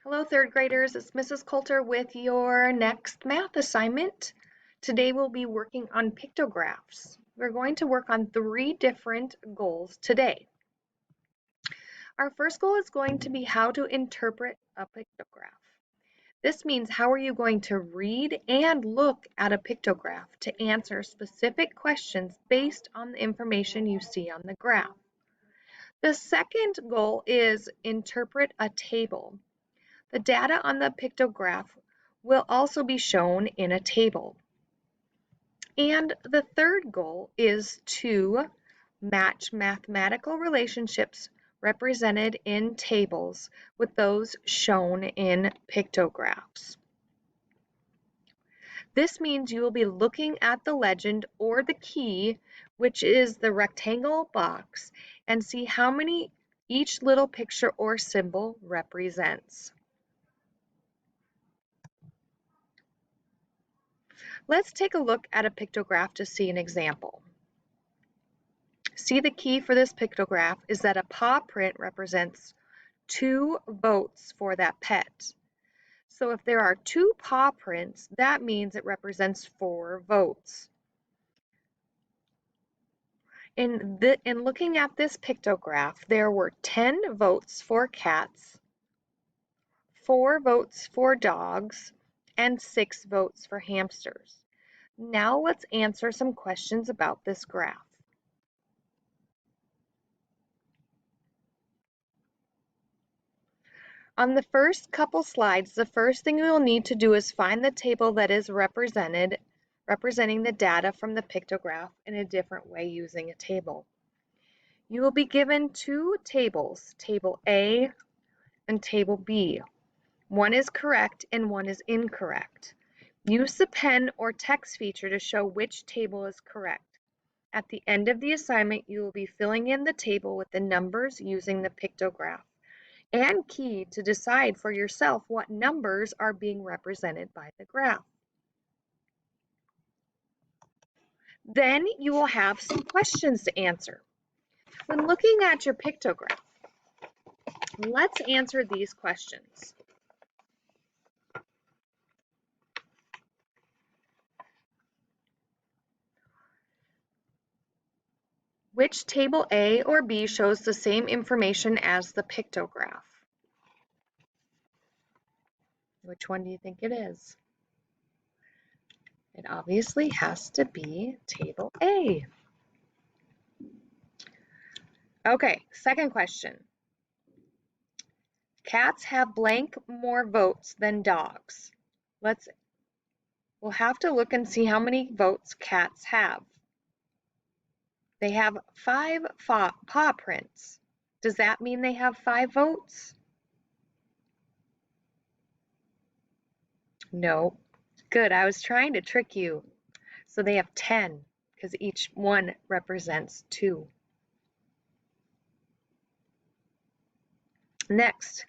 Hello, third graders. It's Mrs. Coulter with your next math assignment. Today we'll be working on pictographs. We're going to work on 3 different goals today. Our first goal is going to be how to interpret a pictograph. This means how are you going to read and look at a pictograph to answer specific questions based on the information you see on the graph. The second goal is interpret a table. The data on the pictograph will also be shown in a table. And the third goal is to match mathematical relationships represented in tables with those shown in pictographs. This means you will be looking at the legend or the key, which is the rectangle box, and see how many each little picture or symbol represents. Let's take a look at a pictograph to see an example. See, the key for this pictograph is that a paw print represents 2 votes for that pet. So if there are 2 paw prints, that means it represents 4 votes. In looking at this pictograph, there were 10 votes for cats, 4 votes for dogs, and 6 votes for hamsters. Now let's answer some questions about this graph. On the first couple slides, the first thing we will need to do is find the table that is representing the data from the pictograph in a different way using a table. You will be given 2 tables, Table A and Table B. One is correct and one is incorrect. Use the pen or text feature to show which table is correct. At the end of the assignment, you will be filling in the table with the numbers using the pictograph and key to decide for yourself what numbers are being represented by the graph. Then you will have some questions to answer. When looking at your pictograph, let's answer these questions. Which table A or B shows the same information as the pictograph? Which one do you think it is? It obviously has to be Table A. Okay, second question. Cats have blank more votes than dogs. We'll have to look and see how many votes cats have. They have 5 paw prints. Does that mean they have 5 votes? No. Good, I was trying to trick you. So they have 10 because each one represents 2. Next,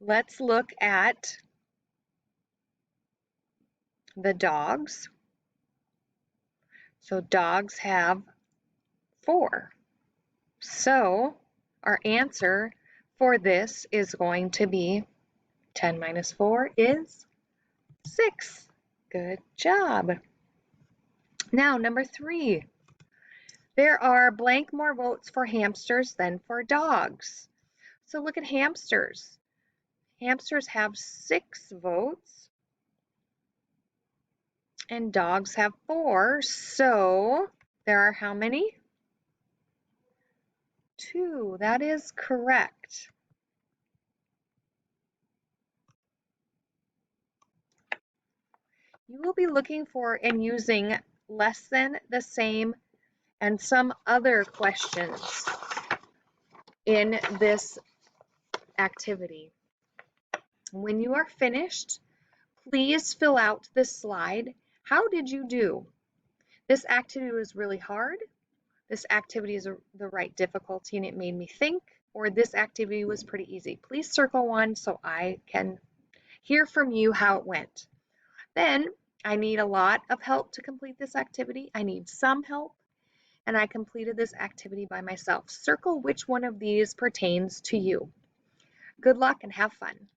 let's look at the dogs. So dogs have 4. So our answer for this is going to be 10 minus 4 is 6. Good job. Now, number 3. There are blank more votes for hamsters than for dogs. So look at hamsters. Hamsters have 6 votes and dogs have 4. So there are how many? 2. That is correct. You will be looking for and using less than, the same, and some other questions in this activity. When you are finished, please fill out this slide. How did you do? This activity was really hard. This activity is the right difficulty and it made me think, or this activity was pretty easy. Please circle one so I can hear from you how it went. Then I need a lot of help to complete this activity. I need some help, and I completed this activity by myself. Circle which one of these pertains to you. Good luck and have fun.